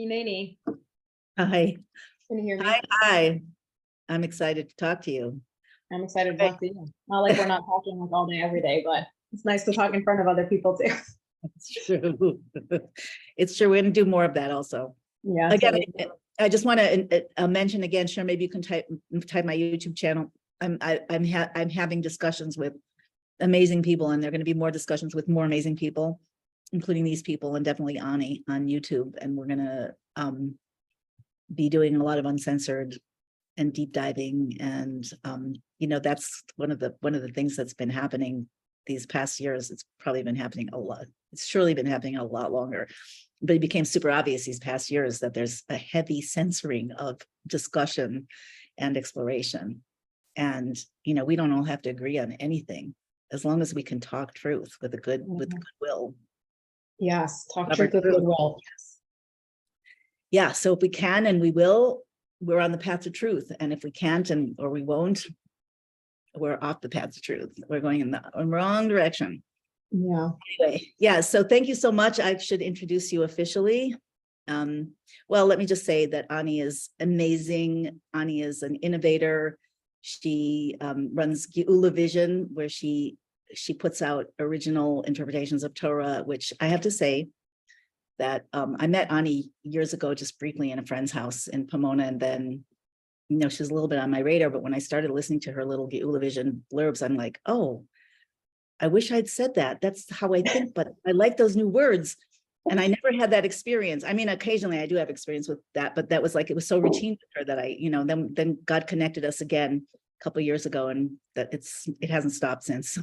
Hineni, Hi. can you hear me? Hi. I'm excited to talk to you. I'm excited to talk to you. Not like we're not talking like all day, every day, but it's nice to talk in front of other people too. It's true. It's true. We're going to do more of that also. Yeah. Again, So I just want to mention again, sure, maybe you can type my YouTube channel. I'm having discussions with amazing people, and there are going to be more discussions with more amazing people, including these people, and definitely Ani on YouTube. And we're going to be doing a lot of uncensored and deep diving, and that's one of the things that's been happening these past years. It's probably been happening a lot. It's surely been happening a lot longer, but it became super obvious these past years that there's a heavy censoring of discussion and exploration. And we don't all have to agree on anything, as long as we can talk truth with goodwill. yes, talk truth with goodwill. Yes. Yeah, so if we can and we will, we're on the path to truth. And if we can't or we won't, we're off the path to truth. We're going in the wrong direction. Yeah. Anyway, yeah, so thank you so much. I should introduce you officially. Well, let me just say that Ani is amazing. Ani is an innovator. She runs Geula Vision, where she puts out original interpretations of Torah, which I have to say that I met Ani years ago, just briefly in a friend's house in Pomona. And then, she's a little bit on my radar, but when I started listening to her little Geula Vision blurbs, I'm like, oh, I wish I'd said that. That's how I think, but I like those new words. And I never had that experience. I mean, occasionally I do have experience with that, but that was like, it was so routine with her that I, then God connected us again a couple of years ago, and that it hasn't stopped since.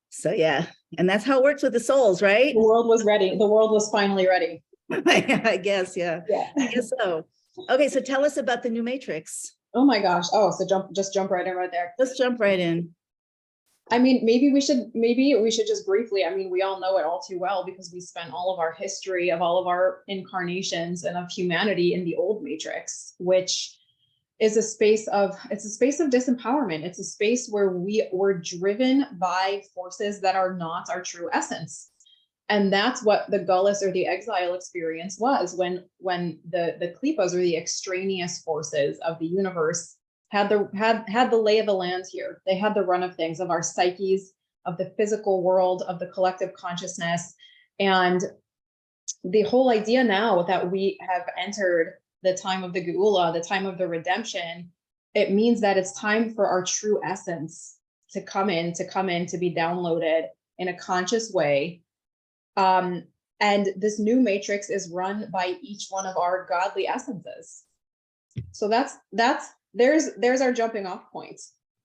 So yeah, and that's how it works with the souls, right? The world was ready. The world was finally ready. I guess, yeah. I guess so. Okay, so tell us about the new matrix. Oh my gosh. Oh, so just jump right in right there. Let's jump right in. I mean, maybe we should just briefly, I mean, we all know it all too well because we spent all of our history of all of our incarnations and of humanity in the old matrix, which is a space of disempowerment. It's a space where we were driven by forces that are not our true essence. And that's what the Gullus or the exile experience was, when the Klippas, or the extraneous forces of the universe, had the lay of the land here. They had the run of things, of our psyches, of the physical world, of the collective consciousness. And the whole idea now that we have entered the time of the Geula, the time of the redemption, it means that it's time for our true essence to come in, to be downloaded in a conscious way. And this new matrix is run by each one of our godly essences. So there's our jumping off point,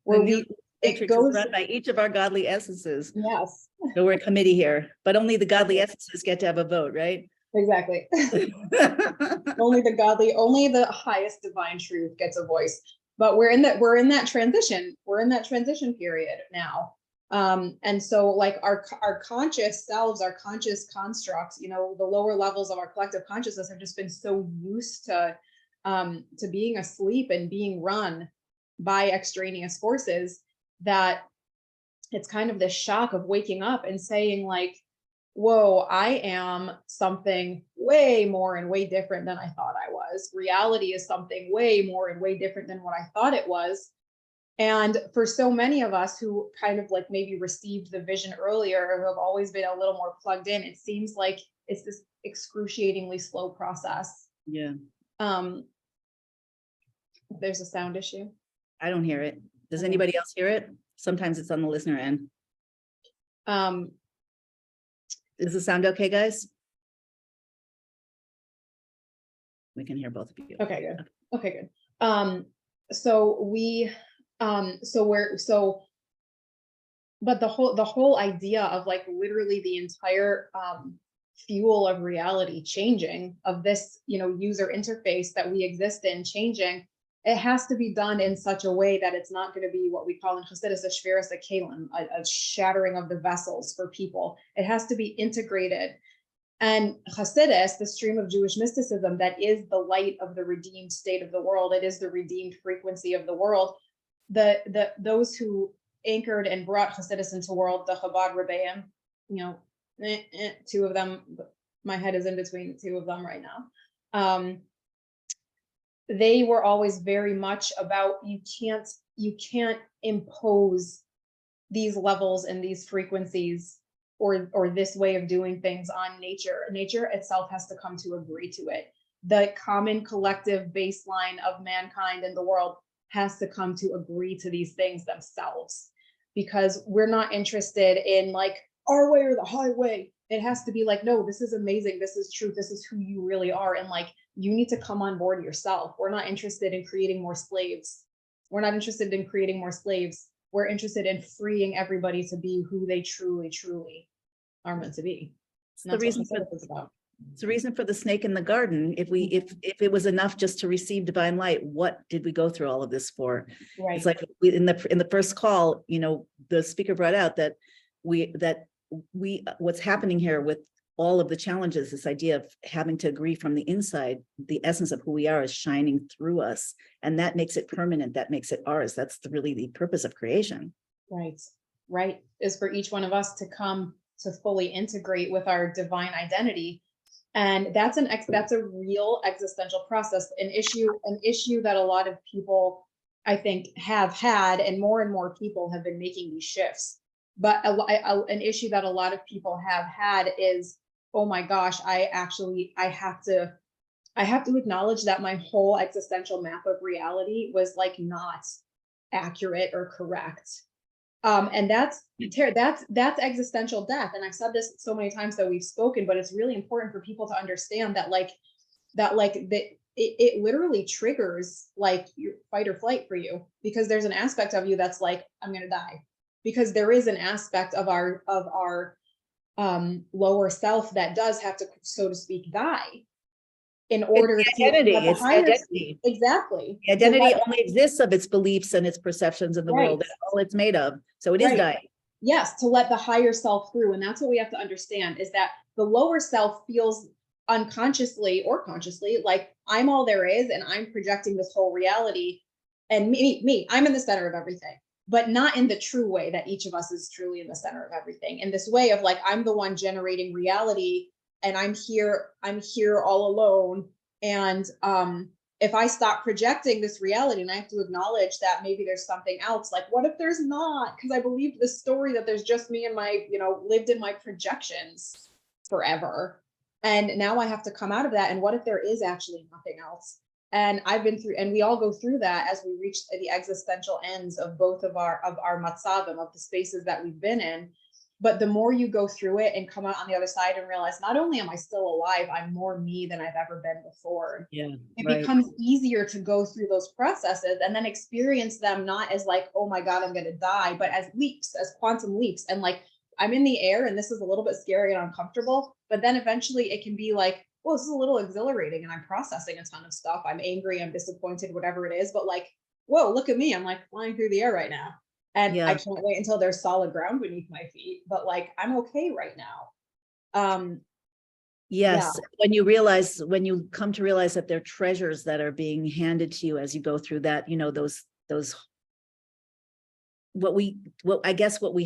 where matrix is run by each of our godly essences. Yes. So we're a committee here, but only the godly essences get to have a vote, right? Exactly. Only the highest divine truth gets a voice. But we're in that transition period now. And so like our conscious selves, our conscious constructs, the lower levels of our collective consciousness have just been so used to being asleep and being run by extraneous forces that it's kind of this shock of waking up and saying like, whoa, I am something way more and way different than I thought I was. Reality is something way more and way different than what I thought it was. And for so many of us who kind of like maybe received the vision earlier, who have always been a little more plugged in, it seems like it's this excruciatingly slow process. Yeah. There's a sound issue. I don't hear it. Does anybody else hear it? Sometimes it's on the listener end. Does it sound okay, guys? We can hear both of you. Okay, good. Okay, good. But the whole idea of like literally the entire fuel of reality changing, of this, user interface that we exist in changing, it has to be done in such a way that it's not going to be what we call in Chassidus a shviras hakalim, a shattering of the vessels for people. It has to be integrated. And Chassidus, the stream of Jewish mysticism, that is the light of the redeemed state of the world. It is the redeemed frequency of the world. Those who anchored and brought Chassidus into the world, the Chabad Rebbeim, two of them, my head is in between two of them right now. they were always very much about you can't impose these levels and these frequencies or this way of doing things on nature. Nature itself has to come to agree to it. The common collective baseline of mankind in the world has to come to agree to these things themselves, because we're not interested in like our way or the highway. It has to be like, no, this is amazing, this is truth, this is who you really are, and like you need to come on board yourself. We're not interested in creating more slaves. We're not interested in creating more slaves. We're interested in freeing everybody to be who they truly are meant to be. It's the reason for about. It's the reason for the snake in the garden. If it was enough just to receive divine light, what did we go through all of this for? Right. It's like in the first call, the speaker brought out that what's happening here with all of the challenges, this idea of having to agree from the inside, the essence of who we are is shining through us, and that makes it permanent. That makes it ours. That's really the purpose of creation. Right. Is for each one of us to come to fully integrate with our divine identity. And that's a real existential process, an issue that a lot of people, I think, have had, and more people have been making these shifts. But an issue that a lot of people have had is, oh my gosh, I have to acknowledge that my whole existential map of reality was like not accurate or correct. And that's existential death. And I've said this so many times that we've spoken, but it's really important for people to understand that it literally triggers like your fight or flight for you, because there's an aspect of you that's like, I'm going to die, because there is an aspect of our lower self that does have to, so to speak, die in order to identity. It's identity. Exactly. The identity only exists of its beliefs and its perceptions in the world. That's all it's made of. So it is dying. Yes, to let the higher self through. And that's what we have to understand, is that the lower self feels unconsciously or consciously like I'm all there is, and I'm projecting this whole reality, and me, I'm in the center of everything, but not in the true way that each of us is truly in the center of everything. In this way of like, I'm the one generating reality, and I'm here all alone. And if I stop projecting this reality, and I have to acknowledge that maybe there's something else, like what if there's not? Because I believed this story that there's just me and my, lived in my projections forever. And now I have to come out of that. And what if there is actually nothing else? And I've been through, and we all go through that as we reach the existential ends of both of our matzavim, of the spaces that we've been in. But the more you go through it and come out on the other side and realize, not only am I still alive, I'm more me than I've ever been before. Yeah, it becomes easier to go through those processes and then experience them not as like, oh my God, I'm going to die, but as leaps, as quantum leaps. And like, I'm in the air and this is a little bit scary and uncomfortable, but then eventually it can be like, well, this is a little exhilarating and I'm processing a ton of stuff. I'm angry, I'm disappointed, whatever it is. But like, whoa, look at me. I'm like flying through the air right now. And I can't wait until there's solid ground beneath my feet. But like, I'm okay right now. Yes. Yeah. When you come to realize that there are treasures that are being handed to you as you go through that, those what we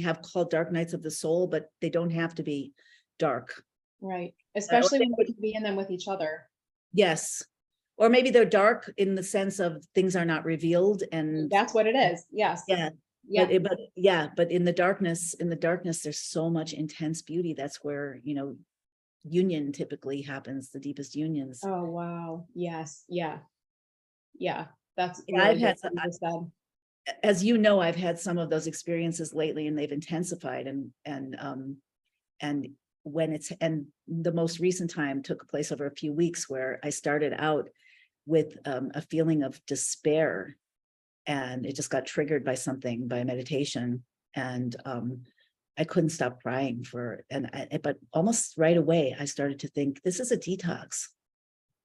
have called dark nights of the soul, but they don't have to be dark. Right. Especially when we can be in them with each other. Yes. Or maybe they're dark in the sense of things are not revealed, and that's what it is. Yes. Yeah. But in the darkness, there's so much intense beauty. That's where, union typically happens, the deepest unions. Oh, wow. Yes. Yeah. That's I've had as you know, I've had some of those experiences lately, and they've intensified, and the most recent time took place over a few weeks, where I started out with a feeling of despair, and it just got triggered by meditation, and I couldn't stop crying but almost right away I started to think, this is a detox.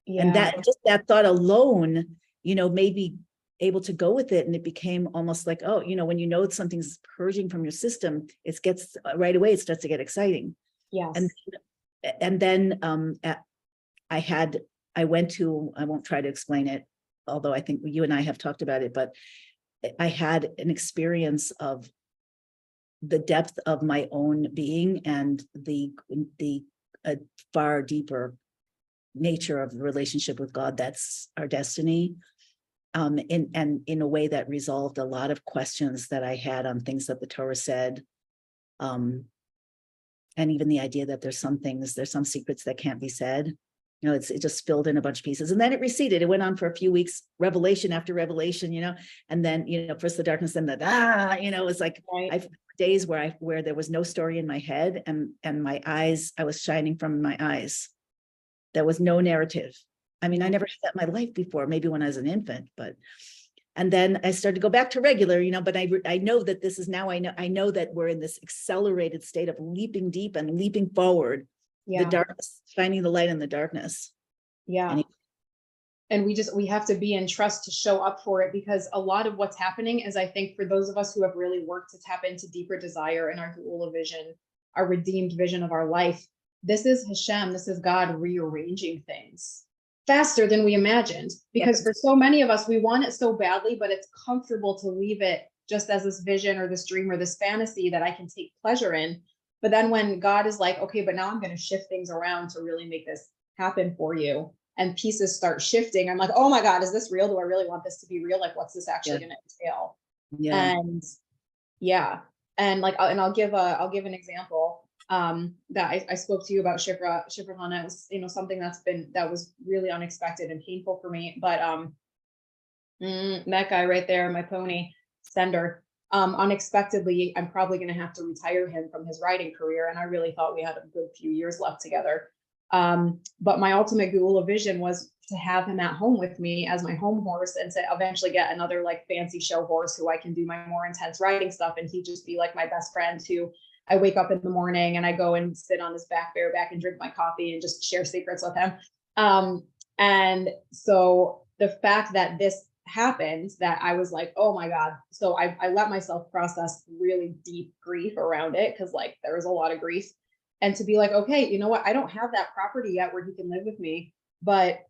And that thought alone, made me able to go with it. And it became almost like, oh, when something's purging from your system, it gets right away, it starts to get exciting. Yes. And then I won't try to explain it, although I think you and I have talked about it, but I had an experience of the depth of my own being and the far deeper nature of the relationship with God. That's our destiny. In a way that resolved a lot of questions that I had on things that the Torah said. And even the idea that there's some secrets that can't be said. It just filled in a bunch of pieces, and then it receded. It went on for a few weeks, revelation after revelation, and then, first the darkness, then it was like, Right. I've days where there was no story in my head, and my eyes, I was shining from my eyes. There was no narrative. I mean, I never had that in my life before, maybe when I was an infant, and then I started to go back to regular, but I know that this is now, I know that we're in this accelerated state of leaping deep and leaping forward. Yeah. The darkness, shining the light in the darkness. Yeah. And we have to be in trust to show up for it, because a lot of what's happening is, I think, for those of us who have really worked to tap into deeper desire in our Geula vision, our redeemed vision of our life, this is Hashem, this is God rearranging things faster than we imagined. Because for so many of us, we want it so badly, but it's comfortable to leave it just as this vision or this dream or this fantasy that I can take pleasure in. But then when God is like, okay, but now I'm going to shift things around to really make this happen for you, and pieces start shifting, I'm like, oh my God, is this real? Do I really want this to be real? Like, what's this actually going to entail? Yeah. And I'll give an example that I spoke to you about Shifra Hendrie. It was, something that was really unexpected and painful for me. But that guy right there, my pony, Sender. Unexpectedly, I'm probably going to have to retire him from his riding career. And I really thought we had a good few years left together. But my ultimate Geula vision was to have him at home with me as my home horse, and to eventually get another like fancy show horse who I can do my more intense riding stuff. And he'd just be like my best friend, who I wake up in the morning and I go and sit on his bareback and drink my coffee and just share secrets with him. And so the fact that this happened, that I was like, oh my God. So I let myself process really deep grief around it, because like there was a lot of grief. And to be like, okay, you know what? I don't have that property yet where he can live with me, but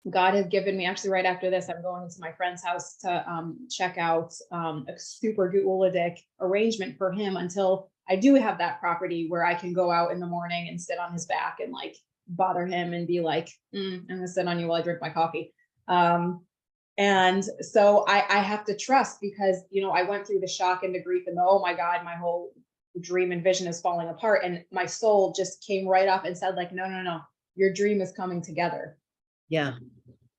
God has given me, actually right after this, I'm going to my friend's house to check out a super Geula arrangement for him until I do have that property where I can go out in the morning and sit on his back and like bother him and be like, I'm gonna sit on you while I drink my coffee. And so I have to trust, because, I went through the shock and the grief and the, oh my God, my whole dream and vision is falling apart. And my soul just came right up and said like, no, your dream is coming together. Yeah.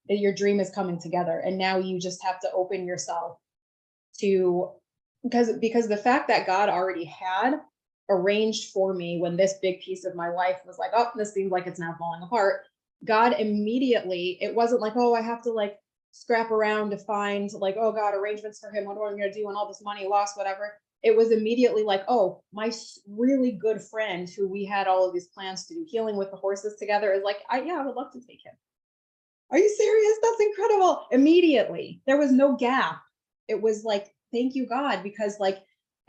Your dream is coming together. And now you just have to open yourself to, because the fact that God already had arranged for me when this big piece of my life was like, oh, this seems like it's now falling apart. God immediately, it wasn't like, oh, I have to like scrap around to find like, oh God, arrangements for him. What am I going to do? And all this money lost, whatever. It was immediately like, oh, my really good friend who we had all of these plans to do healing with the horses together is like, I would love to take him. Are you serious? That's incredible. Immediately. There was no gap. It was like, thank you, God, because like,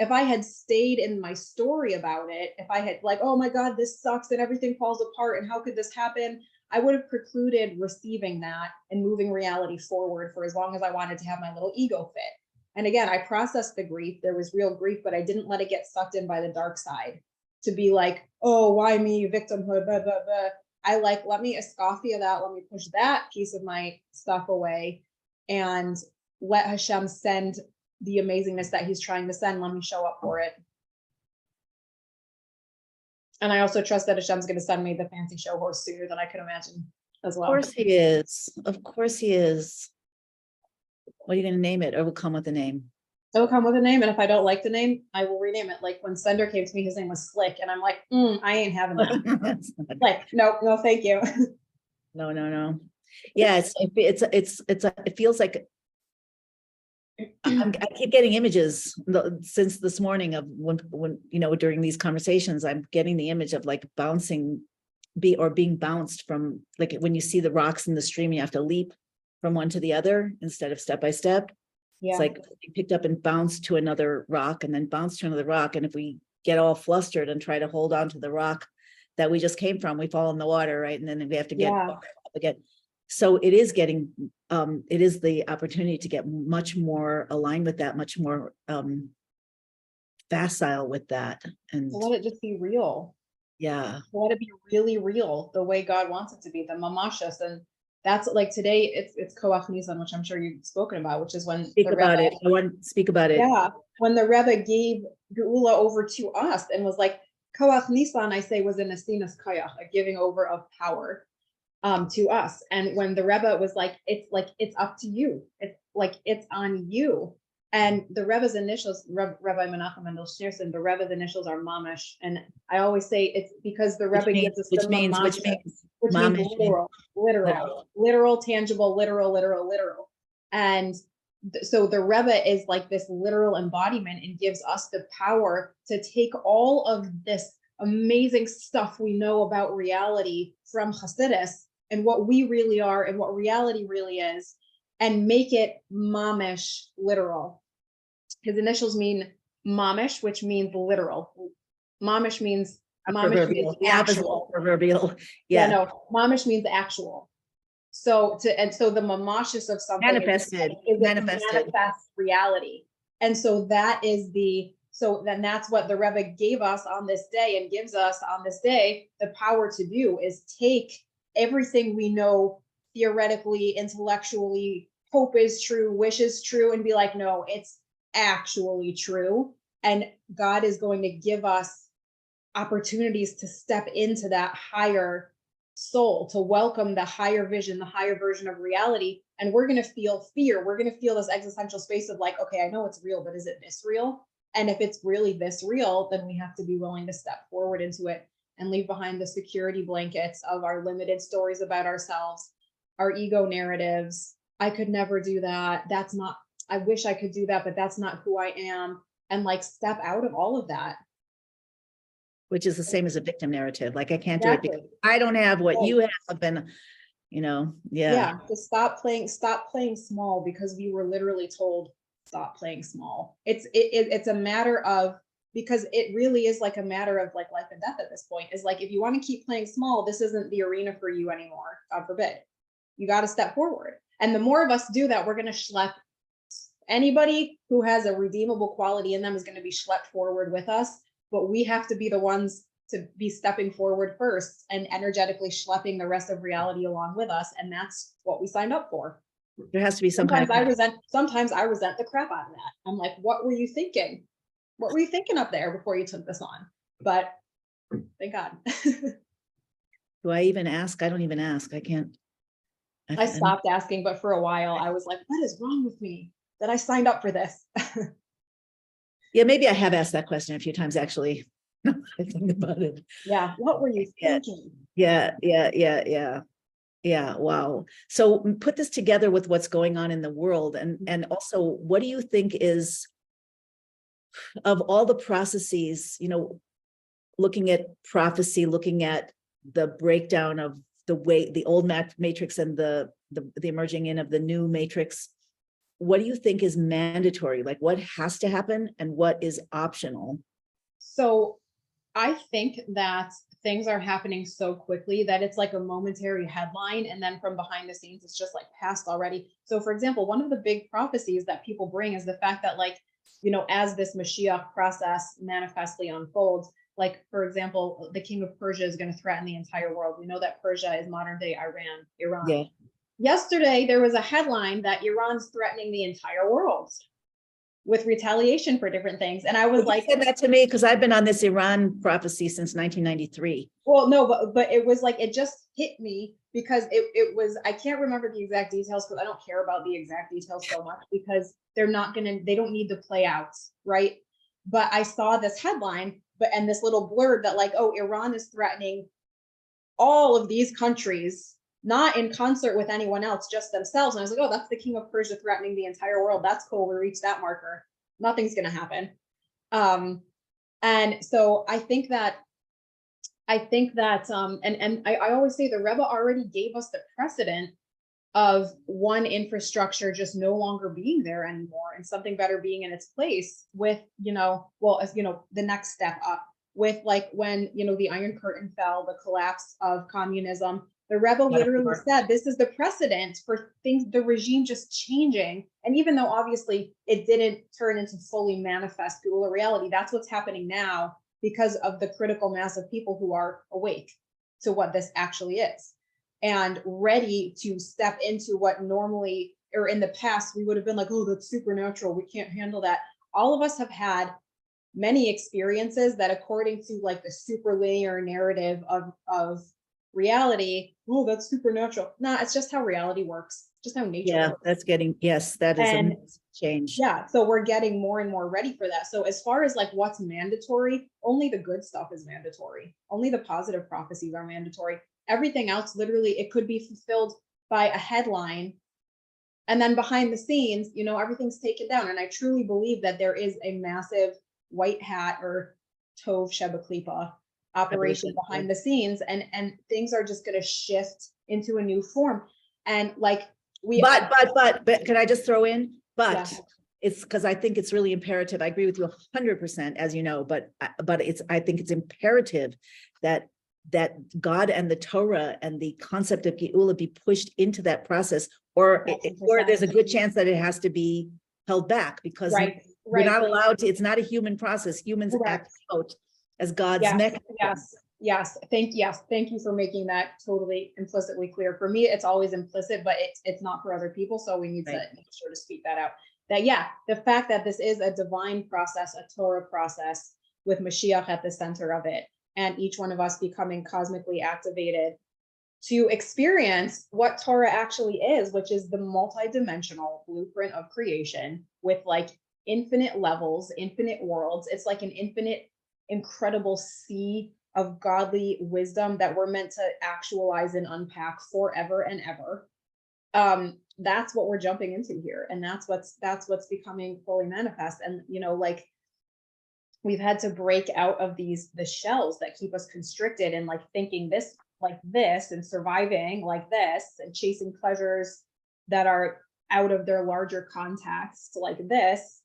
if I had stayed in my story about it, if I had like, oh my God, this sucks and everything falls apart and how could this happen? I would have precluded receiving that and moving reality forward for as long as I wanted to have my little ego fit. And again, I processed the grief. There was real grief, but I didn't let it get sucked in by the dark side to be like, oh, why me, victimhood, blah, blah, blah. I like, let me escofia that. Let me push that piece of my stuff away and let Hashem send the amazingness that he's trying to send. Let me show up for it. And I also trust that Hashem's going to send me the fancy show horse sooner than I could imagine as well. Of course he is. Of course he is. What are you going to name it? It will come with a name. It will come with a name. And if I don't like the name, I will rename it. Like when Sender came to me, his name was Slick. And I'm like, I ain't having that. Like, no, thank you. No. Yeah, it feels like I keep getting images since this morning of when during these conversations, I'm getting the image of like being bounced from, like when you see the rocks in the stream, you have to leap from one to the other instead of step by step. Yeah. It's like being picked up and bounced to another rock and then bounced to another rock. And if we get all flustered and try to hold on to the rock that we just came from, we fall in the water, right? And then we have to get up again. So it is it is the opportunity to get much more aligned with that, much more facile with that. And let it just be real. Let it be really real the way God wants it to be, the mamashas. And that's like today it's Koach Nisan, which I'm sure you've spoken about, which is when Speak about it. I want to speak about it. Yeah, when the Rebbe gave Geula over to us and was like, Koach Nisan, I say, was an Asinas Koyach, a giving over of power to us. And when the Rebbe was like, it's up to you. It's like, it's on you. And the Rebbe's initials, Rabbi Menachem Mendel Schneerson, the Rebbe's initials are Mamish. And I always say it's because the Rebbe gives us which means literal, tangible, literal. And so the Rebbe is like this literal embodiment and gives us the power to take all of this amazing stuff we know about reality from Hasidus and what we really are and what reality really is, and make it mamish, literal. His initials mean mamish, which means literal. Mamish means actual. Proverbial. Mamish means actual. So the mamashis of something manifested manifest reality. And so then that's what the Rebbe gave us on this day and gives us on this day the power to do, is take everything we know theoretically, intellectually, hope is true, wish is true, and be like, no, it's actually true. And God is going to give us opportunities to step into that higher soul, to welcome the higher vision, the higher version of reality. And we're going to feel fear. We're going to feel this existential space of like, okay, I know it's real, but is it this real? And if it's really this real, then we have to be willing to step forward into it and leave behind the security blankets of our limited stories about ourselves, our ego narratives. I could never do that. I wish I could do that, but that's not who I am. And like step out of all of that. Which is the same as a victim narrative. Like I can't do it because I don't have what you have, and to stop playing small, because we were literally told stop playing small. It's a matter of, because it really is like a matter of like life and death at this point. Is like, if you want to keep playing small, this isn't the arena for you anymore. God forbid. You got to step forward. And the more of us do that, we're going to schlep. Anybody who has a redeemable quality in them is going to be schlepped forward with us. But we have to be the ones to be stepping forward first and energetically schlepping the rest of reality along with us. And that's what we signed up for. There has to be sometimes I resent the crap out of that. I'm like, what were you thinking? What were you thinking up there before you took this on? But thank God. Do I even ask? I don't even ask. I can't. I stopped asking, but for a while I was like, what is wrong with me that I signed up for this? Yeah, maybe I have asked that question a few times, actually. I think about it. Yeah. What were you thinking? Yeah. Wow. So put this together with what's going on in the world. And also, what do you think is, of all the processes, looking at prophecy, looking at the breakdown of the way the old matrix and the emerging in of the new matrix, what do you think is mandatory? Like what has to happen and what is optional? So I think that things are happening so quickly that it's like a momentary headline. And then from behind the scenes, it's just like past already. So for example, one of the big prophecies that people bring is the fact that as this Mashiach process manifestly unfolds, like, for example, the king of Persia is going to threaten the entire world. We know that Persia is modern day Iran. Yeah. Yesterday, there was a headline that Iran's threatening the entire world with retaliation for different things. And I was like, you said that to me because I've been on this Iran prophecy since 1993. Well, no, but it was like, it just hit me because it was, I can't remember the exact details because I don't care about the exact details so much because they don't need to play out, right? But I saw this headline, and this little blurb that like, oh, Iran is threatening all of these countries, not in concert with anyone else, just themselves. And I was like, oh, that's the king of Persia threatening the entire world. That's cool. We reached that marker. Nothing's going to happen. And so I think that, and I always say the Rebbe already gave us the precedent of one infrastructure just no longer being there anymore and something better being in its place with, the next step up with like when, the Iron Curtain fell, the collapse of communism. The Rebbe literally said, this is the precedent for things, the regime just changing. And even though obviously it didn't turn into fully manifest Geula reality, that's what's happening now. because of the critical mass of people who are awake to what this actually is and ready to step into what normally, or in the past, we would have been like, oh, that's supernatural, we can't handle that. All of us have had many experiences that, according to like the super linear narrative of reality, oh, that's supernatural. Nah, it's just how reality works, just how nature works. That's getting, yes, that is a change. Yeah, so we're getting more and more ready for that. So as far as like what's mandatory, only the good stuff is mandatory. Only the positive prophecies are mandatory. Everything else, literally, it could be fulfilled by a headline, and then behind the scenes, you know, everything's taken down. And I truly believe that there is a massive white hat or Tov Sheba Klipa operation behind the scenes, and things are just going to shift into a new form. And like but can I just throw in, yeah. It's because I think it's really imperative. I agree with you 100%, as you know, but I think it's imperative that God and the Torah and the concept of Geula be pushed into that process, or there's a good chance that it has to be held back, because we're not allowed to. It's not a human process. Humans act out as God's mechanism. Yes. Thank you for making that totally implicitly clear. For me, it's always implicit, but it's not for other people. So we need to make sure to speak that out. That the fact that this is a divine process, a Torah process with Mashiach at the center of it, and each one of us becoming cosmically activated to experience what Torah actually is, which is the multidimensional blueprint of creation with like infinite levels, infinite worlds. It's like an infinite, incredible sea of godly wisdom that we're meant to actualize and unpack forever and ever. That's what we're jumping into here, and that's what's becoming fully manifest. And you know, like, we've had to break out of the shells that keep us constricted and like thinking this like this and surviving like this and chasing pleasures that are out of their larger context like this,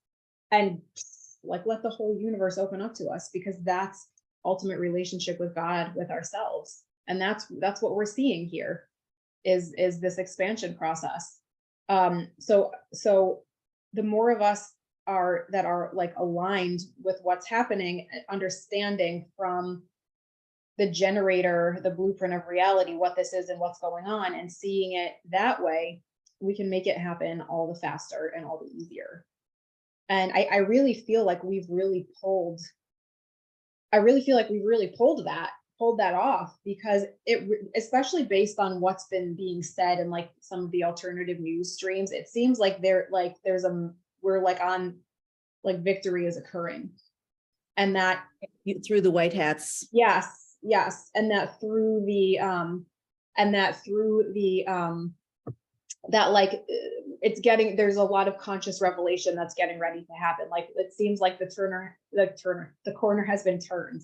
and like let the whole universe open up to us, because that's ultimate relationship with God, with ourselves. And that's what we're seeing here is this expansion process. So the more of us that are like aligned with what's happening, understanding from the generator, the blueprint of reality, what this is and what's going on, and seeing it that way, we can make it happen all the faster and all the easier. And I really feel like we've really pulled that off, because especially based on what's been being said and like some of the alternative news streams, it seems like we're like on like victory is occurring, and that through the white hats. Yes, and that through the that like there's a lot of conscious revelation that's getting ready to happen. Like it seems like the corner has been turned.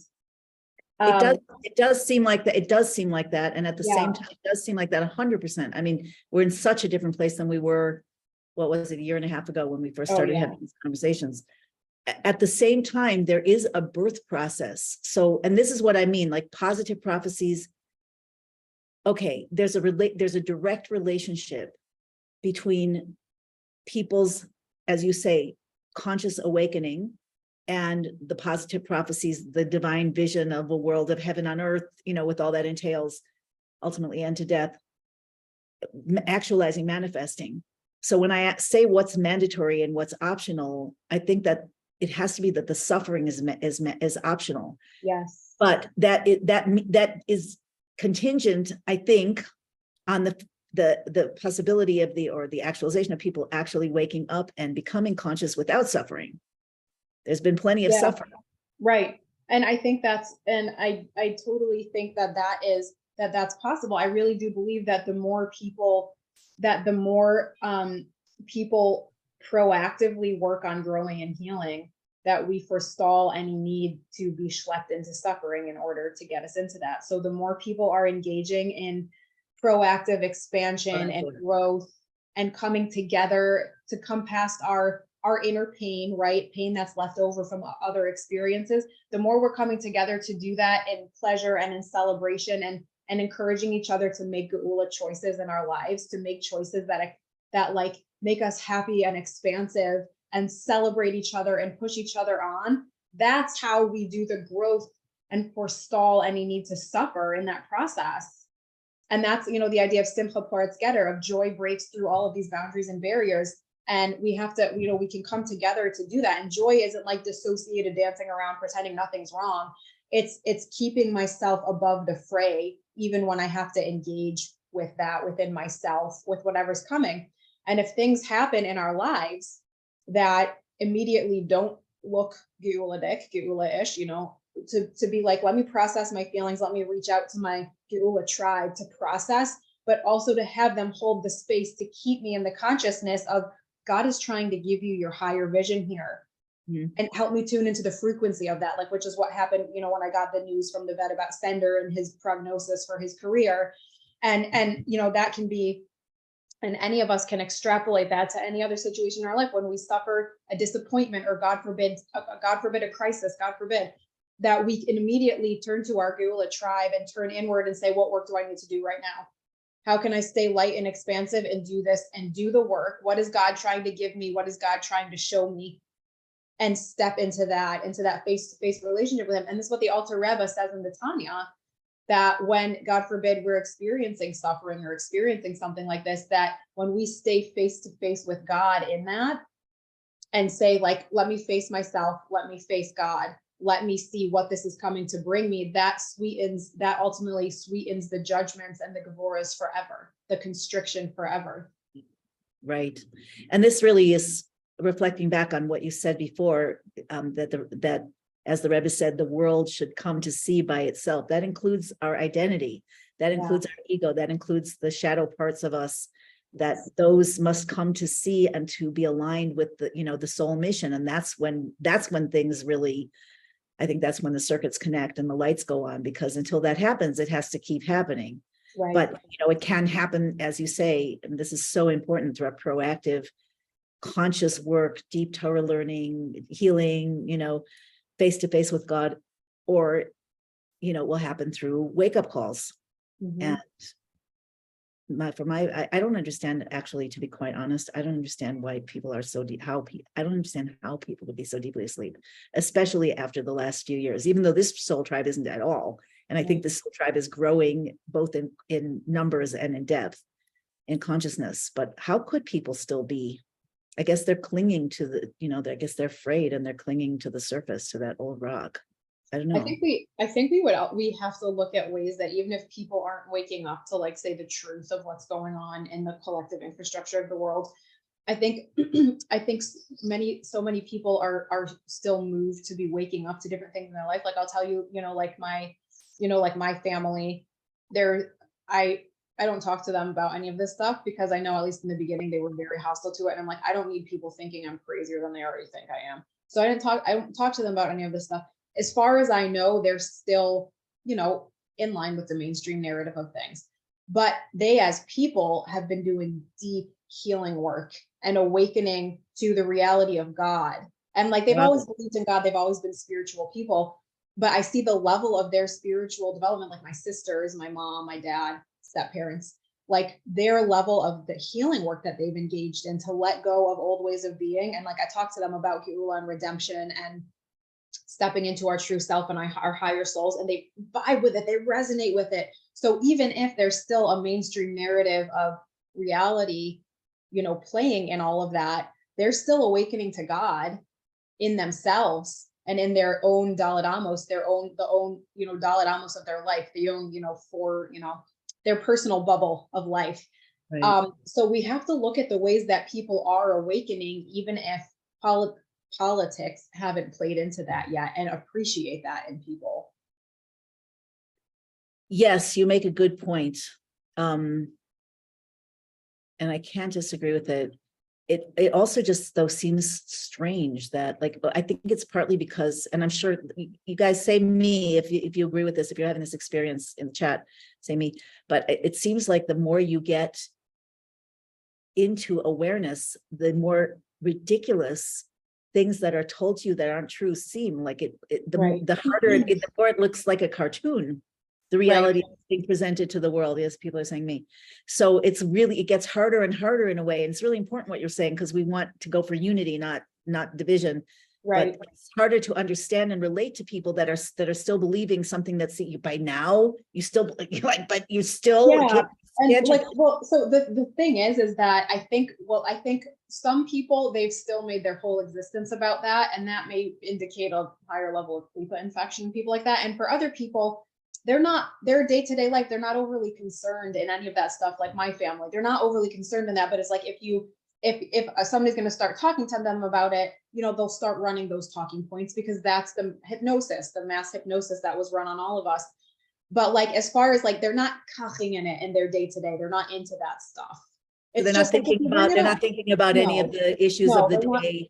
It does seem like that. It does seem like that. And at the same time, it does seem like that 100%. I mean, we're in such a different place than we were, what was it, a year and a half ago when we first started having these conversations. At the same time, there is a birth process. So, and this is what I mean, like positive prophecies. Okay, there's a direct relationship between people's, as you say, conscious awakening and the positive prophecies, the divine vision of a world of heaven on earth, you know, with all that entails, ultimately end to death, actualizing, manifesting. So when I say what's mandatory and what's optional, I think that it has to be that the suffering is optional. Yes. But that is contingent, I think, on the possibility of the actualization of people actually waking up and becoming conscious without suffering. There's been plenty of suffering. Right. And I think I totally think that's possible. I really do believe that the more people proactively work on growing and healing, that we forestall any need to be schlepped into suffering in order to get us into that. So the more people are engaging in proactive expansion and growth and coming together to come past our inner pain, right? Pain that's left over from other experiences. The more we're coming together to do that in pleasure and in celebration and encouraging each other to make Geula choices in our lives, to make choices that like make us happy and expansive and celebrate each other and push each other on. That's how we do the growth and forestall any need to suffer in that process. And that's, the idea of simcha poretz geter, of joy breaks through all of these boundaries and barriers. And we have to, we can come together to do that. And joy isn't like dissociated dancing around pretending nothing's wrong. It's keeping myself above the fray, even when I have to engage with that within myself, with whatever's coming. And if things happen in our lives that immediately don't look geula-ish, to be like, let me process my feelings, let me reach out to my Geula tribe to process, but also to have them hold the space to keep me in the consciousness of God is trying to give you your higher vision here. And help me tune into the frequency of that, like, which is what happened, when I got the news from the vet about Sender and his prognosis for his career. And that can be, and any of us can extrapolate that to any other situation in our life when we suffer a disappointment, or God forbid a crisis, God forbid, that we can immediately turn to our Geula tribe and turn inward and say, what work do I need to do right now? How can I stay light and expansive and do this and do the work? What is God trying to give me? What is God trying to show me? And step into that face-to-face relationship with him. And this is what the Alter Rebbe says in the Tanya, that when, God forbid, we're experiencing suffering or experiencing something like this, that when we stay face-to-face with God in that and say, like, let me face myself, let me face God, let me see what this is coming to bring me, that ultimately sweetens the judgments and the gevoras forever, the constriction forever. Right. And this really is reflecting back on what you said before, that as the Rebbe said, the world should come to see by itself. That includes our identity, that includes our ego, that includes the shadow parts of us, that those must come to see and to be aligned with the soul mission. And that's when things really, I think that's when the circuits connect and the lights go on, because until that happens, it has to keep happening. Right. But it can happen, as you say, and this is so important, through a proactive, conscious work, deep Torah learning, healing, face to face with God, or, will happen through wake up calls. And I don't understand, actually, to be quite honest, I don't understand why people are so deep, I don't understand how people would be so deeply asleep, especially after the last few years, even though this soul tribe isn't at all. And I think this soul tribe is growing both in numbers and in depth, in consciousness. But how could people still be? I guess they're clinging to I guess they're afraid and they're clinging to the surface, to that old rock. I don't know. I think we have to look at ways that even if people aren't waking up to, like, say, the truth of what's going on in the collective infrastructure of the world, I think so many people are still moved to be waking up to different things in their life. Like, I'll tell you, like my family, I don't talk to them about any of this stuff, because I know, at least in the beginning, they were very hostile to it. And I'm like, I don't need people thinking I'm crazier than they already think I am. So I don't talk to them about any of this stuff. As far as I know, they're still, in line with the mainstream narrative of things. But they, as people, have been doing deep healing work and awakening to the reality of God. And, like, they've always believed in God. They've always been spiritual people. But I see the level of their spiritual development, like my sisters, my mom, my dad, step parents, like, their level of the healing work that they've engaged in to let go of old ways of being. And, like, I talk to them about Geula and redemption and stepping into our true self and our higher souls, and they vibe with it, they resonate with it. So even if there's still a mainstream narrative of reality, playing in all of that, they're still awakening to God in themselves and in their own Dalet Amos, the own Dalet Amos of their life, the own, their personal bubble of life. Right. So we have to look at the ways that people are awakening, even if politics haven't played into that yet, and appreciate that in people. Yes, you make a good point. And I can't disagree with it. It also just, though, seems strange that, like, I think it's partly because, and I'm sure you guys say me if you agree with this, if you're having this experience in the chat, say me, but it seems like the more you get into awareness, the more ridiculous things that are told to you that aren't true seem. Like the harder the more it looks like a cartoon, the reality being presented to the world, as people are saying me. So it gets harder and harder in a way. And it's really important what you're saying, because we want to go for unity, not division. Right. but it's harder to understand and relate to people that are still believing something that's by now you still like, but you still Yeah. And can't. well, so the thing is that I think some people, they've still made their whole existence about that, and that may indicate a higher level of Klipa infection, people like that. And for other people, they're not, their day-to-day life, they're not overly concerned in any of that stuff. Like my family, they're not overly concerned in that, but it's like, if somebody's going to start talking to them about it, they'll start running those talking points, because that's the hypnosis, the mass hypnosis that was run on all of us. But like, as far as like, they're not cucking in it in their day-to-day, they're not into that stuff. It's they're not thinking about, they're not thinking about any of the issues of the day,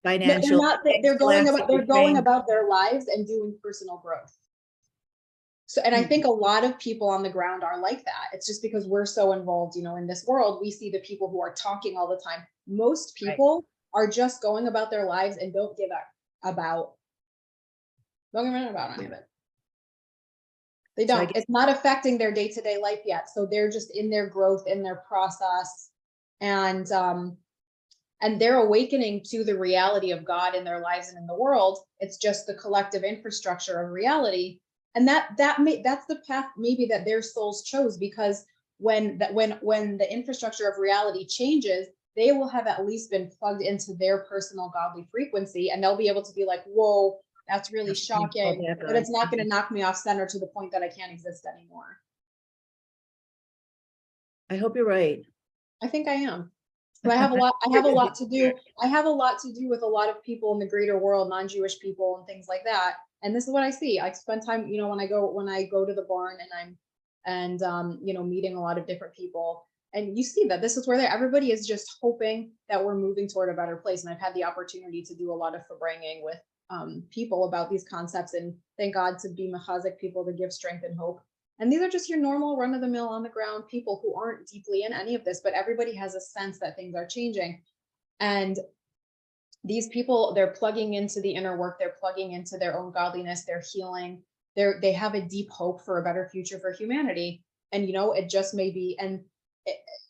financial. They're going about their lives and doing personal growth. So, and I think a lot of people on the ground are like that. It's just because we're so involved, in this world, we see the people who are talking all the time. Most people are just going about their lives and don't give about any of it. They don't. It's not affecting their day-to-day life yet. So they're just in their growth, in their process, and they're awakening to the reality of God in their lives and in the world. It's just the collective infrastructure of reality. And that's the path maybe that their souls chose, because when the infrastructure of reality changes, they will have at least been plugged into their personal godly frequency, and they'll be able to be like, whoa, that's really shocking, but it's not going to knock me off center to the point that I can't exist anymore. I hope you're right. I think I am. But I have a lot to do. I have a lot to do with a lot of people in the greater world, non-Jewish people and things like that. And this is what I see. I spend time, when I go to the barn and I'm meeting a lot of different people, and you see that this is where everybody is just hoping that we're moving toward a better place. And I've had the opportunity to do a lot of bringing with people about these concepts, and thank God to be mechazik people, to give strength and hope. And these are just your normal run-of-the-mill on the ground people who aren't deeply in any of this, but everybody has a sense that things are changing. And these people, they're plugging into the inner work, they're plugging into their own godliness, they're healing, they have a deep hope for a better future for humanity. And it just may be, and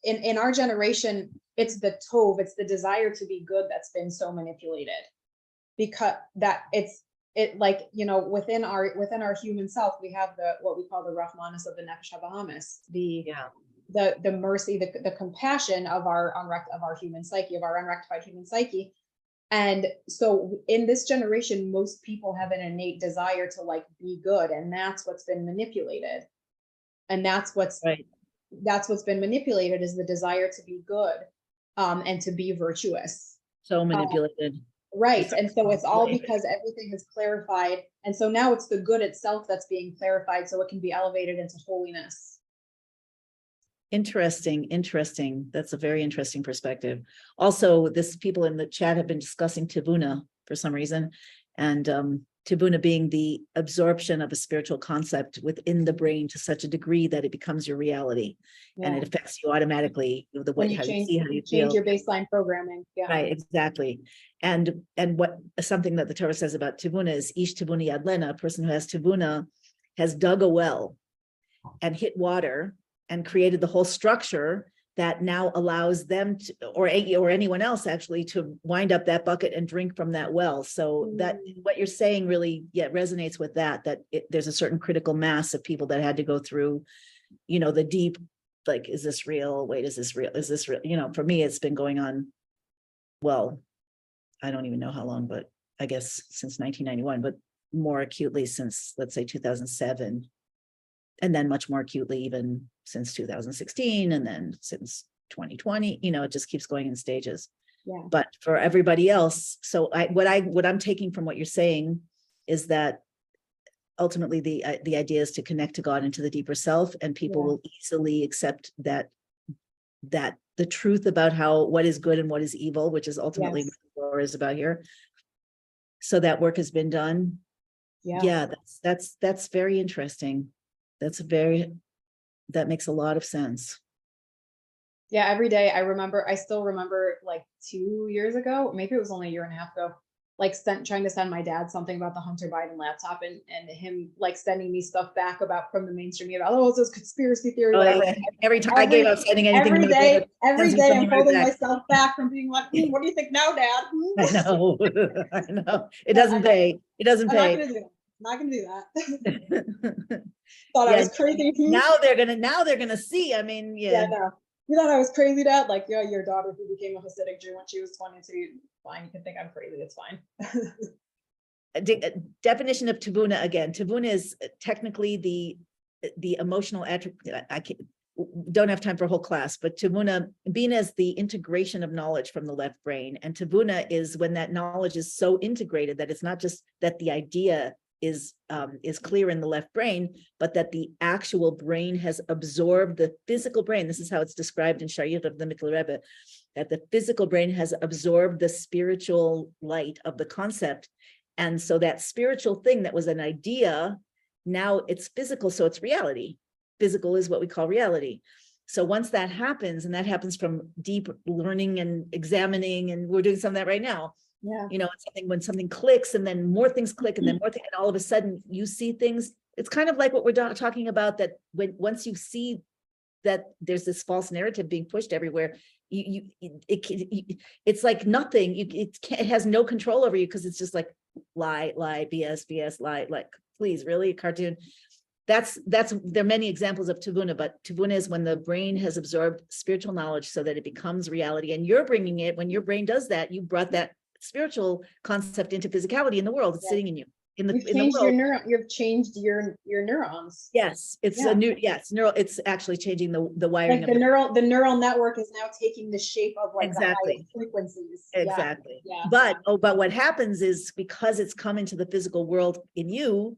in our generation, it's the tov, it's the desire to be good that's been so manipulated, because within our human self, we have what we call the Rahmanis of the Nefesh HaBahamis, the mercy, the compassion of our human psyche, of our unrectified human psyche. And so in this generation, most people have an innate desire to be good, and that's what's been manipulated. And that's what's been manipulated, is the desire to be good, and to be virtuous. So manipulated. Right. And so it's all because everything is clarified. And so now it's the good itself that's being clarified, so it can be elevated into holiness. Interesting. That's a very interesting perspective. Also, people in the chat have been discussing Tivuna for some reason, and Tivuna being the absorption of a spiritual concept within the brain to such a degree that it becomes your reality, and it affects you automatically. The way you change your baseline programming. Yeah. Right, exactly. And what something that the Torah says about Tivuna is Ish Tivuna Yad Lena, a person who has Tivuna has dug a well and hit water and created the whole structure that now allows them to, or anyone else actually, to wind up that bucket and drink from that well. So that what you're saying really resonates with that there's a certain critical mass of people that had to go through, the deep, like, is this real? Wait, is this real? Is this real? For me, it's been going on, well, I don't even know how long, but I guess since 1991, but more acutely since, let's say, 2007. And then much more acutely even since 2016, and then since 2020, it just keeps going in stages. Yeah. But for everybody else, so what I'm taking from what you're saying is that ultimately the idea is to connect to God and to the deeper self, and people will easily accept that the truth about what is good and what is evil, which is ultimately what the war is about here. So that work has been done. Yeah, that's very interesting. That makes a lot of sense. Yeah, every day I still remember like 2 years ago, maybe it was only a year and a half ago. like trying to send my dad something about the Hunter Biden laptop, and him like sending me stuff back about from the mainstream media about, oh, it's a conspiracy theory, Oh, whatever. yeah. Every time I gave up sending anything to Every my day, brother, every sends me day I'm something right holding back. myself back from being like, what do you think now, Dad? I know. I know. It But doesn't pay. It doesn't I'm not pay. gonna do that. I'm not gonna do that. Thought I Yeah. was crazy. Now they're gonna see. I mean, Yeah, yeah. no. You thought I was crazy, Dad? Like, yeah, your daughter who became a Hasidic Jew when she was 22, fine. You can think I'm crazy. It's fine. Definition of tavuna again. Tavuna is technically the emotional attribute. I don't have time for a whole class, but tavuna, bina is the integration of knowledge from the left brain, and tavuna is when that knowledge is so integrated that it's not just that the idea is clear in the left brain, but that the actual brain has absorbed the physical brain. This is how it's described in Shayut of the Mikkel Rebbe, that the physical brain has absorbed the spiritual light of the concept. And so that spiritual thing that was an idea, now it's physical, so it's reality. Physical is what we call reality. So once that happens, and that happens from deep learning and examining, and we're doing some of that right now. Yeah. You know, it's something when something clicks and then more things click and then more things, and all of a sudden you see things. It's kind of like what we're talking about, that once you see that there's this false narrative being pushed everywhere, it's like nothing. It has no control over you, because it's just like lie, BS, lie. Like, please, really, a cartoon? There are many examples of tavuna, but tavuna is when the brain has absorbed spiritual knowledge so that it becomes reality, and you're bringing it. When your brain does that, you brought that spiritual concept into physicality in the world. It's sitting in you. You've changed your neuron. You've changed your neurons. Yes, it's a new. Yes, neural. It's actually changing the wiring like of the neural network is now taking the shape of like exactly the highest frequencies. exactly. Yeah. But what happens is, because it's come into the physical world in you,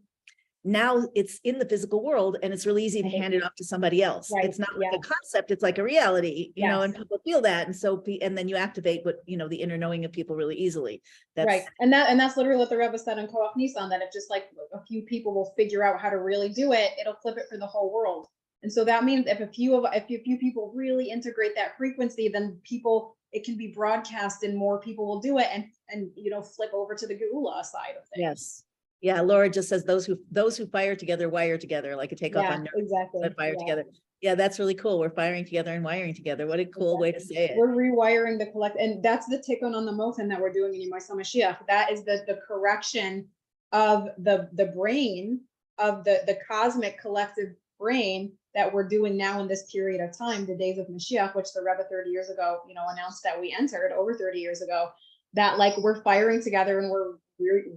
now it's in the physical world, and it's really easy to hand it off to somebody else. Right. It's not like a concept, it's like a reality, you know, and people feel that. And so, and then you activate what, you know, the inner knowing of people really easily. That's right. And that's literally what the Rebbe said in Koach Nisan, that if just like a few people will figure out how to really do it, it'll flip it for the whole world. And so that means if a few people really integrate that frequency, then it can be broadcast and more people will do it, and you know, flip over to the Geula side of things. Yes. Yeah, Laura just says those who fire together wire together, like a takeoff on nerves, exactly. that fire together. Yeah, that's really cool. We're firing together and wiring together. What a cool way to say it. We're rewiring the collect, and that's the tikkun on the mochen that we're doing in Yemai Mashiach. That is the correction of the brain, of the cosmic collective brain that we're doing now in this period of time, the days of Mashiach, which the Rebbe 30 years ago, you know, announced that we entered over 30 years ago. That like we're firing together and we're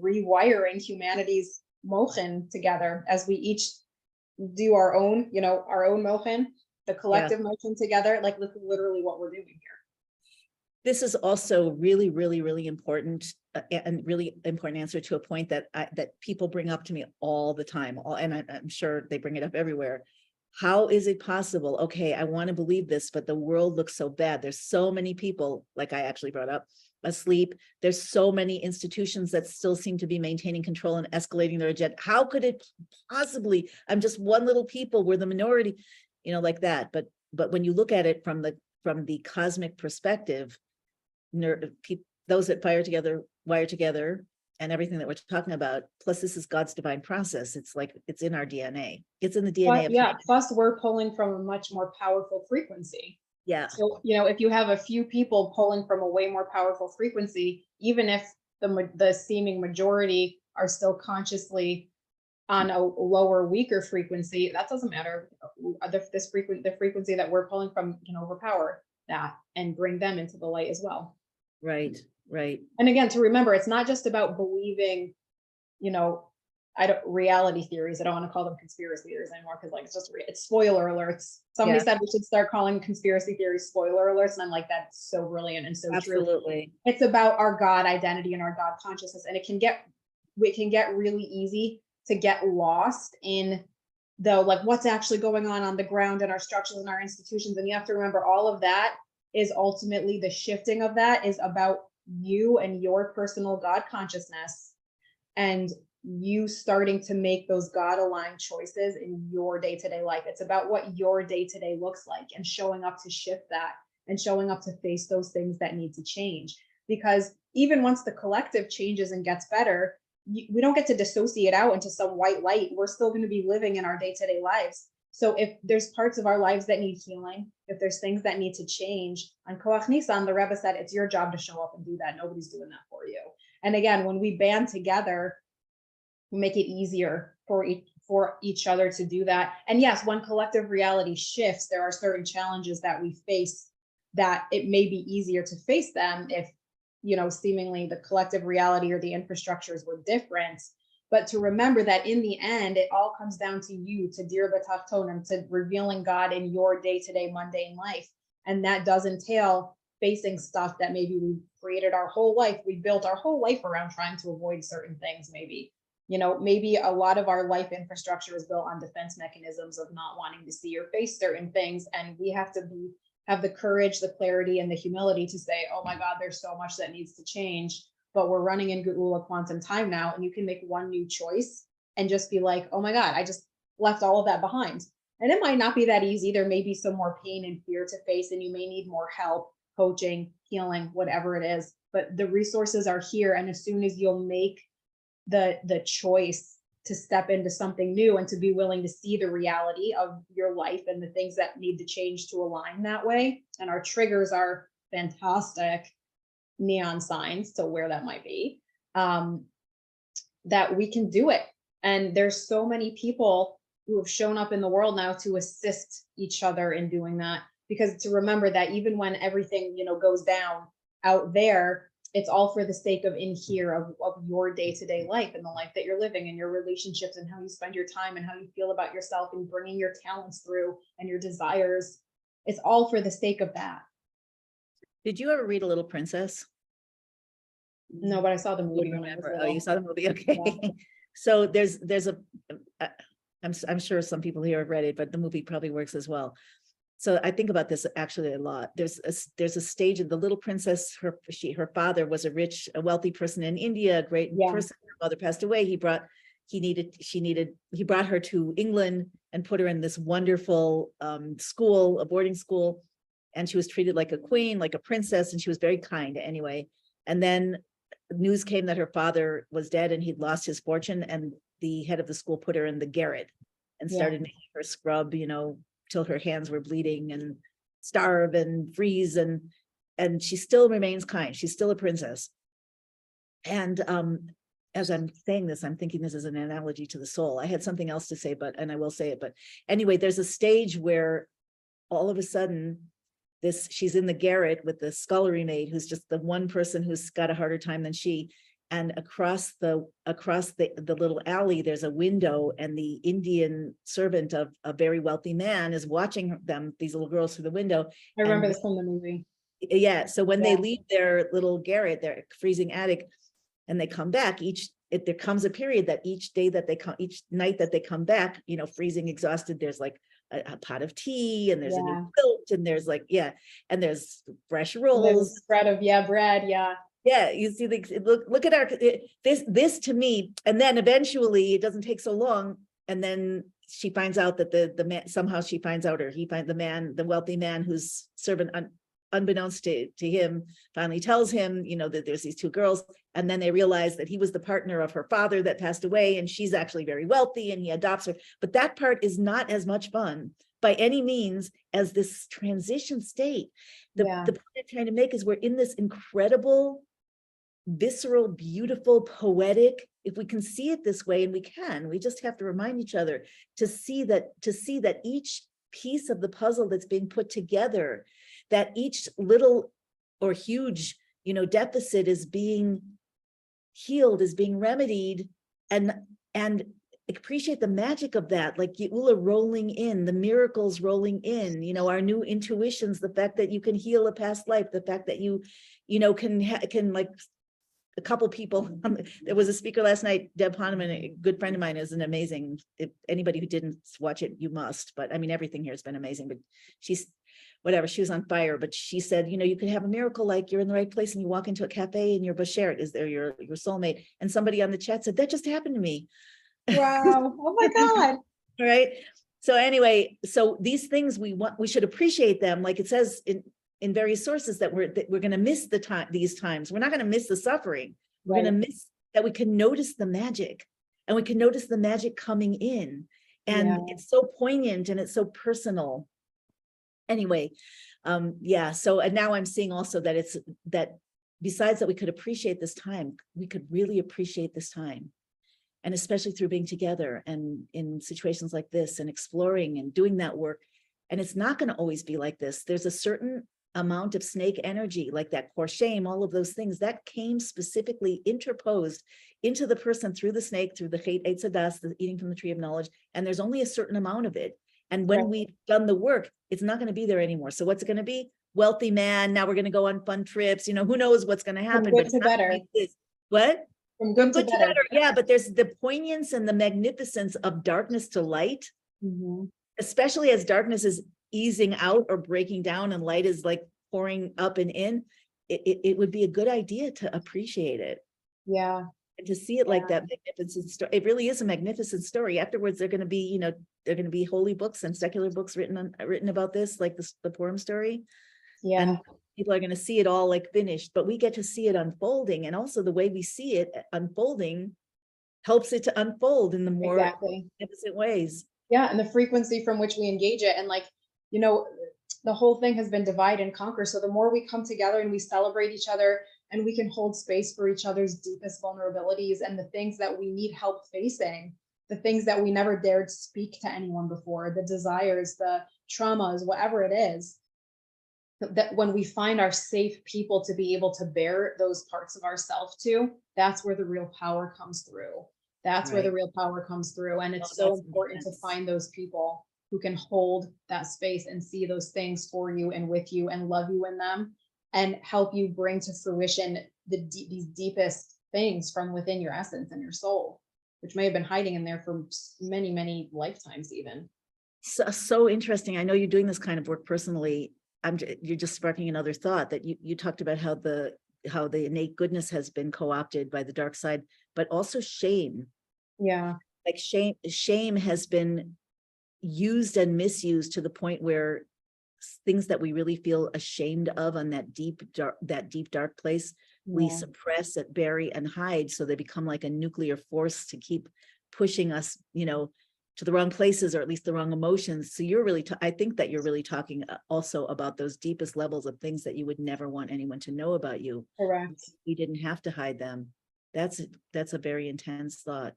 rewiring humanity's mochen together as we each do our own, you know, our own mochen, the collective mochen together. Like literally what we're doing here. This is also really, really, really important, and really important answer to a point that people bring up to me all the time. And I'm sure they bring it up everywhere. How is it possible? Okay, I want to believe this, but the world looks so bad. There's so many people, like I actually brought up, asleep. There's so many institutions that still seem to be maintaining control and escalating their agenda. How could it possibly? I'm just one little people. We're the minority, you know, like that. But when you look at it from the cosmic perspective, those that fire together, wire together, and everything that we're talking about. Plus, this is God's divine process. It's like it's in our DNA. It's in the DNA of humanity. Plus, we're pulling from a much more powerful frequency. Yeah. So, you know, if you have a few people pulling from a way more powerful frequency, even if the seeming majority are still consciously on a lower, weaker frequency, that doesn't matter. The frequency that we're pulling from can overpower that and bring them into the light as well. Right. And again, to remember, it's not just about believing, you know, reality theories. I don't want to call them conspiracy theories anymore, because like it's spoiler alerts. Somebody said we should start calling conspiracy theories spoiler alerts, and I'm like, that's so brilliant and so true. Absolutely. It's about our God identity and our God consciousness, and it can get really easy to get lost in like what's actually going on the ground in our structures and our institutions. And you have to remember, all of that is ultimately, the shifting of that is about you and your personal God consciousness, and you starting to make those God-aligned choices in your day-to-day life. It's about what your day-to-day looks like, and showing up to shift that, and showing up to face those things that need to change. because even once the collective changes and gets better, we don't get to dissociate out into some white light. We're still going to be living in our day-to-day lives. So if there's parts of our lives that need healing, if there's things that need to change, on Koach Nisan, the Rebbe said, it's your job to show up and do that. Nobody's doing that for you. And again, when we band together, we make it easier for each other to do that. And yes, when collective reality shifts, there are certain challenges that we face that it may be easier to face them if, seemingly the collective reality or the infrastructures were different. But to remember that in the end, it all comes down to you, to dir b'tachtonim, to revealing God in your day-to-day mundane life. And that does entail facing stuff that maybe we created our whole life. We built our whole life around trying to avoid certain things, maybe. Maybe a lot of our life infrastructure is built on defense mechanisms of not wanting to see or face certain things. And we have to have the courage, the clarity, and the humility to say, oh my God, there's so much that needs to change. But we're running in Geula quantum time now, and you can make one new choice and just be like, oh my God, I just left all of that behind. And it might not be that easy. There may be some more pain and fear to face, and you may need more help, coaching, healing, whatever it is. But the resources are here. And as soon as you'll make the choice to step into something new and to be willing to see the reality of your life and the things that need to change to align that way. And our triggers are fantastic neon signs to where that might be, that we can do it. And there's so many people who have shown up in the world now to assist each other in doing that, because to remember that even when everything, goes down out there, it's all for the sake of in here of your day-to-day life and the life that you're living and your relationships and how you spend your time and how you feel about yourself and bringing your talents through and your desires. It's all for the sake of that. Did you ever read A Little Princess? No, but I saw the movie. Oh, you saw the movie? Okay. Yeah. So there's I'm sure some people here have read it, but the movie probably works as well. So I think about this actually a lot. There's a stage of The Little Princess. Her father was a wealthy person in India, a great person. Her mother passed away. He brought her to England and put her in this wonderful school, a boarding school. And she was treated like a queen, like a princess, and she was very kind anyway. And then news came that her father was dead and he'd lost his fortune, and the head of the school put her in the garret and started making her scrub, till her hands were bleeding and starve and freeze, and she still remains kind. She's still a princess. And as I'm saying this, I'm thinking this is an analogy to the soul. I had something else to say, and I will say it, but anyway, there's a stage where all of a sudden she's in the garret with the scullery maid, who's just the one person who's got a harder time than she. And across the little alley, there's a window, and the Indian servant of a very wealthy man is watching these little girls through the window. I remember this from the movie. Yeah. So when they leave their little garret, their freezing attic, and they come back, there comes a period that each night that they come back, freezing, exhausted, there's like a pot of tea, and there's a new quilt, and there's and there's fresh rolls. There's bread. Yeah, you see, look at this to me. And then eventually, it doesn't take so long, and then she finds out that the man, somehow she finds out, or he finds the wealthy man whose servant, unbeknownst to him, finally tells him, that there's these two girls, and then they realize that he was the partner of her father that passed away, and she's actually very wealthy, and he adopts her. But that part is not as much fun by any means as this transition state. The point I'm trying to make is we're in this incredible, visceral, beautiful, poetic, if we can see it this way, and we just have to remind each other to see that each piece of the puzzle that's being put together, that each little or huge, deficit is being healed, is being remedied, and appreciate the magic of that, like Geula rolling in, the miracles rolling in, our new intuitions, the fact that you can heal a past life, the fact that you can like a couple people. There was a speaker last night, Deb Hahnemann, a good friend of mine, is an amazing. If anybody who didn't watch it, you must. But I mean, everything here has been amazing. But she was on fire. But she said, you could have a miracle, like you're in the right place and you walk into a cafe and your bashert is there, your soulmate. And somebody on the chat said, that just happened to me. Wow! Oh my God! Right. So anyway, so these things we should appreciate them, like it says in in various sources that we're going to miss these times. We're not going to miss the suffering. We're Right. going to miss that we can notice the magic, and we can notice the magic coming in. And Yeah. it's so poignant and it's so personal. Anyway, yeah. So, and now I'm seeing also that that besides that we could appreciate this time, we could really appreciate this time. And especially through being together and in situations like this and exploring and doing that work. And it's not going to always be like this. There's a certain amount of snake energy, like that core shame, all of those things that came specifically interposed into the person through the snake, through the Chet Eitzadas, the eating from the tree of knowledge. And there's only a certain amount of it. And when Right. we've done the work, it's not going to be there anymore. So what's it going to be? Wealthy man. Now we're going to go on fun trips. You know, who knows what's going to happen? From good But it's to not gonna better. be this. What? From good to Good to better. better. Yeah, but there's the poignance and the magnificence of darkness to light, Mhm. especially as darkness is easing out or breaking down and light is like pouring up and in. It would be a good idea to appreciate it Yeah. and to see it like that magnificent story. It really is a magnificent story. Afterwards, they're going to be, they're going to be holy books and secular books written about this, like the Purim story. Yeah. And people are going to see it all like finished, but we get to see it unfolding. And also the way we see it unfolding helps it to unfold in the more Exactly. magnificent ways. Yeah. And the frequency from which we engage it. And like, the whole thing has been divide and conquer. So the more we come together and we celebrate each other and we can hold space for each other's deepest vulnerabilities and the things that we need help facing, the things that we never dared speak to anyone before, the desires, the traumas, whatever it is, that when we find our safe people to be able to bear those parts of ourselves to, that's where the real power comes through. That's where the Right. real power comes through. And it's Oh, so that's important to intense. find those people who can hold that space and see those things for you and with you and love you in them and help you bring to fruition these deepest things from within your essence and your soul, which may have been hiding in there for many, many lifetimes even. So interesting. I know you're doing this kind of work personally. You're just sparking another thought that you talked about how the innate goodness has been co-opted by the dark side, but also shame. Yeah. Like shame has been used and misused to the point where things that we really feel ashamed of on that deep dark place, we Yeah. suppress it, bury and hide, so they become like a nuclear force to keep pushing us, to the wrong places, or at least the wrong emotions. So you're really, I think that you're really talking also about those deepest levels of things that you would never want anyone to know about you. Correct. You didn't have to hide them. That's a very intense thought.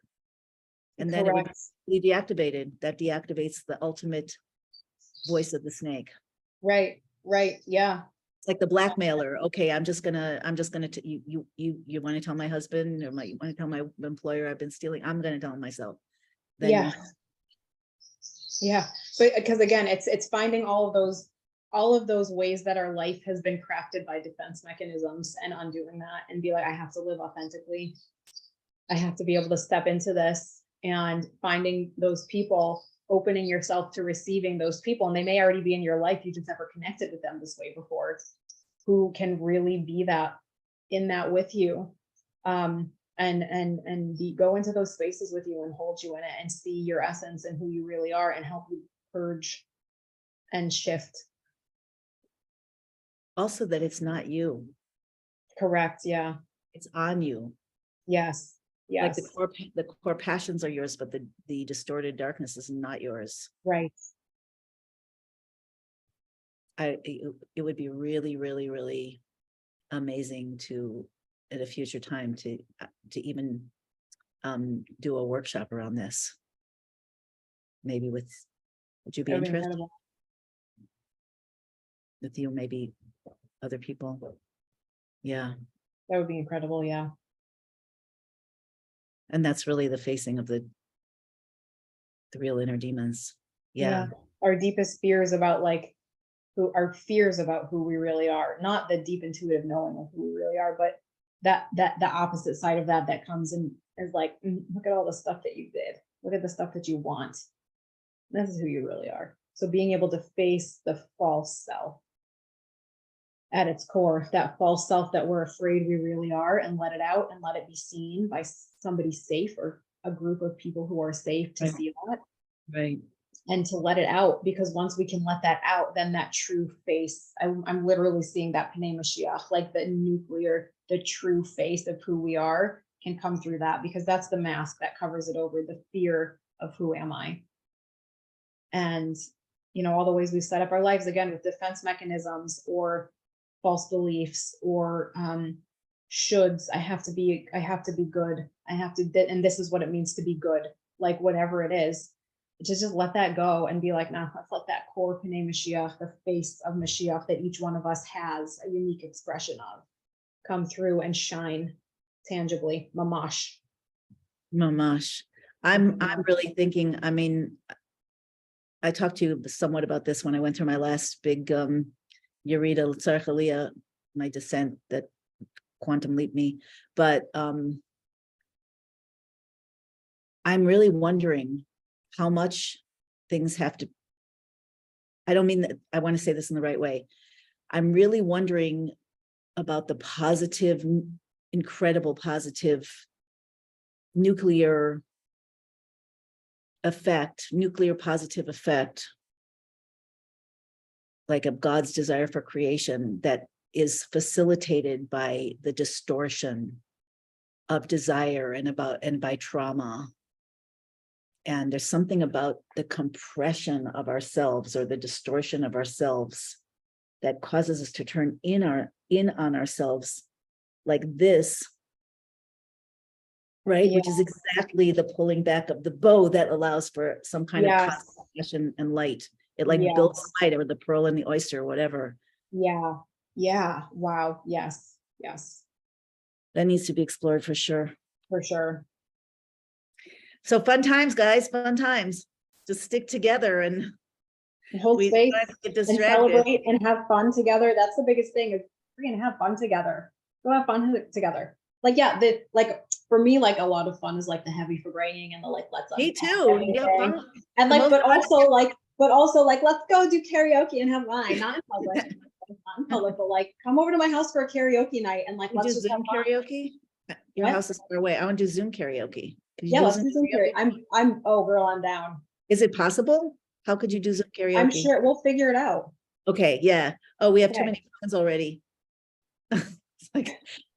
And then it would be deactivated. That deactivates the ultimate voice of the snake. Right. Yeah. It's like the blackmailer. Okay, I'm just gonna you want to tell my husband, or you want to tell my employer I've been stealing? I'm gonna tell him myself. Then Yeah. Yeah. But because again, it's finding all of those ways that our life has been crafted by defense mechanisms and undoing that and be like, I have to live authentically. I have to be able to step into this, and finding those people, opening yourself to receiving those people. And they may already be in your life. You just never connected with them this way before, who can really be in that with you. And go into those spaces with you and hold you in it and see your essence and who you really are and help you purge and shift. also that it's not you. Correct. Yeah. It's on you. Yes. Like Yes. the core passions are yours, but the distorted darkness is not yours. Right. It would be really, really, really amazing to, at a future time, to even do a workshop around this. Maybe would you be That would be interested? incredible. With you, maybe other people. Yeah. That would be incredible. Yeah. And that's really the facing of the real inner demons. Yeah. Our deepest fears about who we really are, not the deep intuitive knowing of who we really are, but that the opposite side of that comes in is like, look at all the stuff that you did. Look at the stuff that you want. This is who you really are. So being able to face the false self at its core, that false self that we're afraid we really are, and let it out and let it be seen by somebody safe, or a group of people who are safe to see that. Right. and to let it out, because once we can let that out, then that true face, I'm literally seeing that Pnei Mashiach, like the true face of who we are can come through that, because that's the mask that covers it over, the fear of who am I. And, all the ways we set up our lives, again, with defense mechanisms or false beliefs or shoulds. I have to be good. And this is what it means to be good, like whatever it is. Just let that go and be like, nah, let's let that core Pnei Mashiach, the face of Mashiach that each one of us has a unique expression of, come through and shine tangibly. Mamash. I'm really thinking, I mean, I talked to you somewhat about this when I went through my last big Yerida L'Tzarech Aliyah, my descent that quantum leaped me. But I'm really wondering how much things have to, I don't mean that, I want to say this in the right way. I'm really wondering about the positive, incredible positive nuclear positive effect, like of God's desire for creation, that is facilitated by the distortion of desire and by trauma. And there's something about the compression of ourselves or the distortion of ourselves that causes us to turn in on ourselves like this, right? Yeah. Which is exactly the pulling back of the bow that allows for some kind of concentration and light. It builds light, or the pearl and the oyster, or whatever. Yeah. Wow. Yes. That needs to be explored for sure. For sure. So fun times, guys, fun times. Just stick together and hold space and celebrate and have fun together. That's the biggest thing, is we're gonna have fun together. Go have fun together. Like, for me, like a lot of fun is like the heavy forbrating and the let's me too. Yeah, and but also let's go do karaoke and have wine, not in public. Not in public, but come over to my house for a karaoke night and let's just Zoom have karaoke. Your house is far away. I want to do Zoom karaoke. Let's do Zoom karaoke. I'm down. Is it possible? How could you do Zoom karaoke? I'm sure we'll figure it out. Okay, yeah. Oh, we have too many friends already.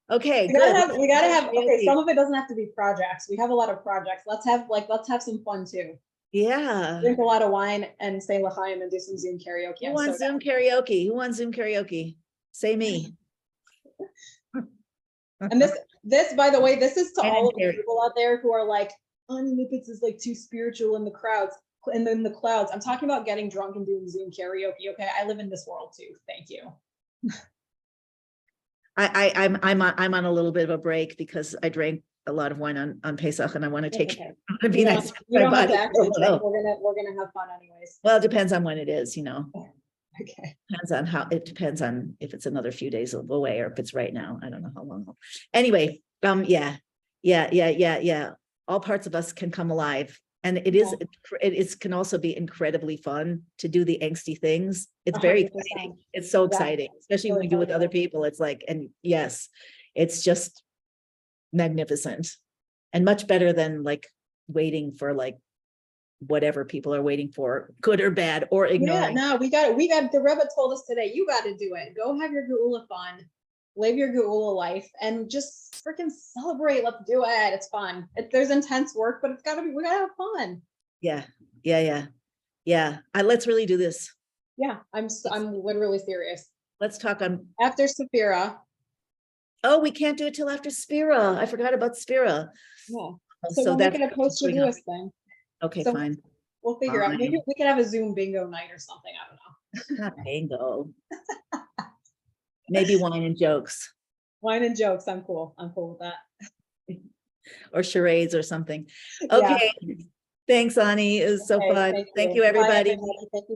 Okay, we gotta have okay, some of it doesn't have to be projects. We have a lot of projects. Let's have some fun too. Yeah. Drink a lot of wine and say l'chaim and do some Zoom karaoke. Who wants Zoom karaoke? Who wants Zoom karaoke? Say me. And this, by the way, this is to all of the people out there who are like, Ani Lipitz is like too spiritual in the crowds and in the clouds. I'm talking about getting drunk and doing Zoom karaoke. Okay, I live in this world too. Thank you. I'm on a little bit of a break because I drank a lot of wine on Pesach, and I want to take it. Be nice. You don't have to actually drink. We're gonna have fun anyways. Well, it depends on when it is, Okay. Depends on if it's another few days away or if it's right now. I don't know how long. Anyway, yeah. All parts of us can come alive. And it can also be incredibly fun to do the angsty things. It's very exciting. It's so exciting, especially when you do it with other people. It's like, and yes, it's just magnificent and much better than waiting for whatever people are waiting for, good or bad or ignoring. Yeah, no, we got the Rebbe told us today, you got to do it. Go have your Geula fun, live your Geula life, and just freaking celebrate. Let's do it. It's fun. There's intense work, but we gotta have fun. Yeah. Let's really do this. Yeah, I'm literally serious. Let's talk on after Sefira. Oh, we can't do it till after Sefira. I forgot about Sefira. Yeah. So we'll make it a post-Shavuos thing. Okay, so fine. We'll figure out. Maybe we could have a Zoom bingo night or something. I don't know. Not bingo. Maybe wine and jokes. Wine and jokes. I'm cool. I'm cool with that. Or charades or something. Okay. Yeah. Thanks, Ani. It was so fun. Thank you, everybody.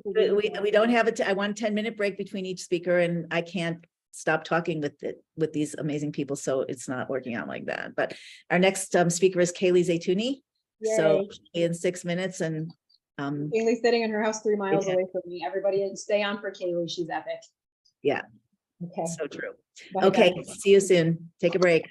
We don't have I want a 10-minute break between each speaker, and I can't stop talking with these amazing people, so it's not working out like that. But our next speaker is Kaylee Zaytouni. Yay. So in 6 minutes, and Kaylee's sitting in her house 3 miles away from me. Everybody stay on for Kaylee. She's epic. Yeah. Okay. So true. Bye, okay. Guys. See you soon. Take a break.